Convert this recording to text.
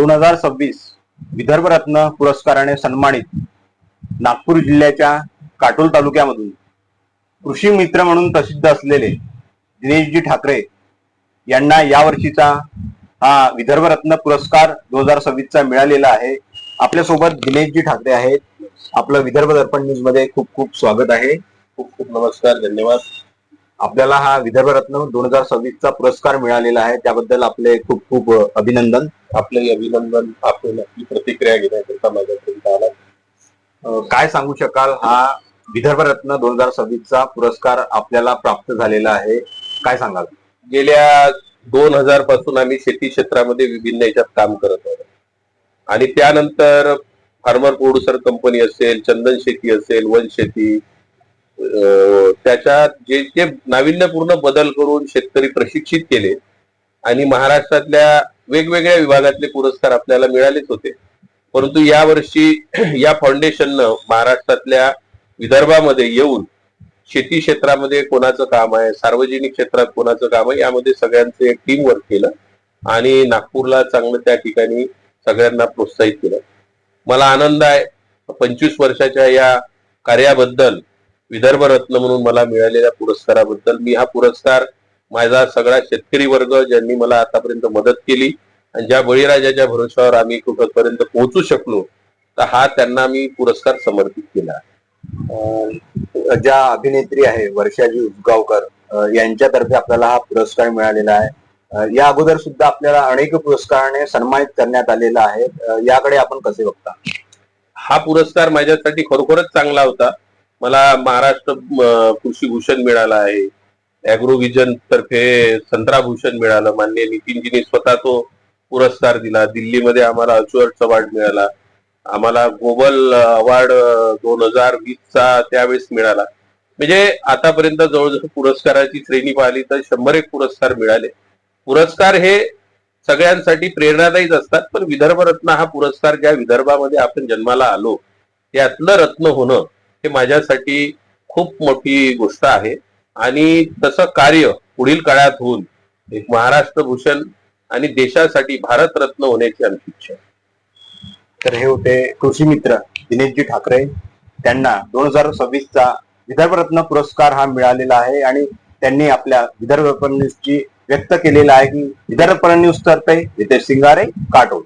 2026 विदर्भ रत्न पुरस्काराने सन्मानित नागपूर जिल्ह्याच्या काटोल तालुक्यामधून कृषी मित्र म्हणून प्रसिद्ध असलेले दिनेशजी ठाकरे यांना यावर्षीचा हा विदर्भ रत्न पुरस्कार 2026 चा मिळालेला आहे। आपल्यासोबत दिनेशजी ठाकरे आहेत। आपलं विदर्भ दर्पण न्यूज मध्ये खूप खूप स्वागत आहे। खूप खूप नमस्कार, धन्यवाद। आपल्याला हा विदर्भ रत्न 2026 चा पुरस्कार मिळालेला आहे, त्याबद्दल आपले खूप खूप अभिनंदन। आपले अभिनंदन। आपण आपली प्रतिक्रिया घेण्याकरिता माझ्यापर्यंत आला। काय सांगू शकाल, हा विदर्भ रत्न 2026 चा पुरस्कार आपल्याला प्राप्त झालेला आहे, काय सांगाल? गेल्या 2000 पासून आम्ही शेती क्षेत्रामध्ये विभिन्न याच्यात काम करत आहोत आणि त्यानंतर फार्मर प्रोड्युसर कंपनी असेल, चंदन शेती असेल, वन शेती, त्याच्यात जे जे नाविन्यपूर्ण बदल करून शेतकरी प्रशिक्षित केले आणि महाराष्ट्रातल्या वेगवेगळ्या विभागातले पुरस्कार आपल्याला मिळालेच होते। परंतु यावर्षी या फाउंडेशननं महाराष्ट्रातल्या विदर्भामध्ये येऊन शेती क्षेत्रामध्ये कोणाचं काम आहे, सार्वजनिक क्षेत्रात कोणाचं काम आहे, यामध्ये सगळ्यांचं एक टीम वर्क केलं आणि नागपूरला चांगलं त्या ठिकाणी सगळ्यांना प्रोत्साहित केलं। मला आनंद आहे 25 वर्षाच्या या कार्याबद्दल, विदर्भ रत्न म्हणून मला मिळालेल्या पुरस्काराबद्दल। मी हा पुरस्कार माझा सगळा शेतकरी वर्ग ज्यांनी मला आतापर्यंत मदत केली आणि ज्या बळीराजाच्या भरोश्यावर आम्ही कुठपर्यंत पोहोचू शकलो, तर हा त्यांना मी पुरस्कार समर्पित केला। ज्या अभिनेत्री आहे वर्षाजी उसगावकर यांच्यातर्फे आपल्याला हा पुरस्कार मिळालेला आहे। या अगोदर सुद्धा आपल्याला अनेक पुरस्काराने सन्मानित करण्यात आलेला आहे, याकडे आपण कसे बघता? हा पुरस्कार माझ्यासाठी खरोखरच चांगला होता। मला महाराष्ट्र कृषी भूषण मिळाला आहे, ॲग्रोव्हिजन तर्फे संत्रा भूषण मिळालं, माननीय नितीनजींनी स्वतः तो पुरस्कार दिला। दिल्लीमध्ये आम्हाला अचूअर्ट्स अवॉर्ड मिळाला, आम्हाला ग्लोबल अवॉर्ड 2020 चा त्यावेळेस मिळाला। म्हणजे आतापर्यंत जवळजवळ पुरस्काराची श्रेणी पाहिली तर 101 पुरस्कार मिळाले। पुरस्कार हे सगळ्यांसाठी प्रेरणादायीच असतात, पण विदर्भ रत्न हा पुरस्कार ज्या विदर्भामध्ये आपण जन्माला आलो त्यातलं रत्न होणं हे माझ्यासाठी खूप मोठी गोष्ट आहे आणि तसं कार्य पुढील काळात होऊन एक महाराष्ट्र भूषण आणि देशासाठी भारत रत्न होण्याची आमची इच्छा आहे। तर हे होते कृषी मित्र दिनेशजी ठाकरे, त्यांना 2026 चा विदर्भ रत्न पुरस्कार हा मिळालेला आहे आणि त्यांनी आपल्या विदर्भ न्यूजची व्यक्त केलेला आहे की विदर्भ न्यूज तर्फे रितेश सिंगारे, काटोल।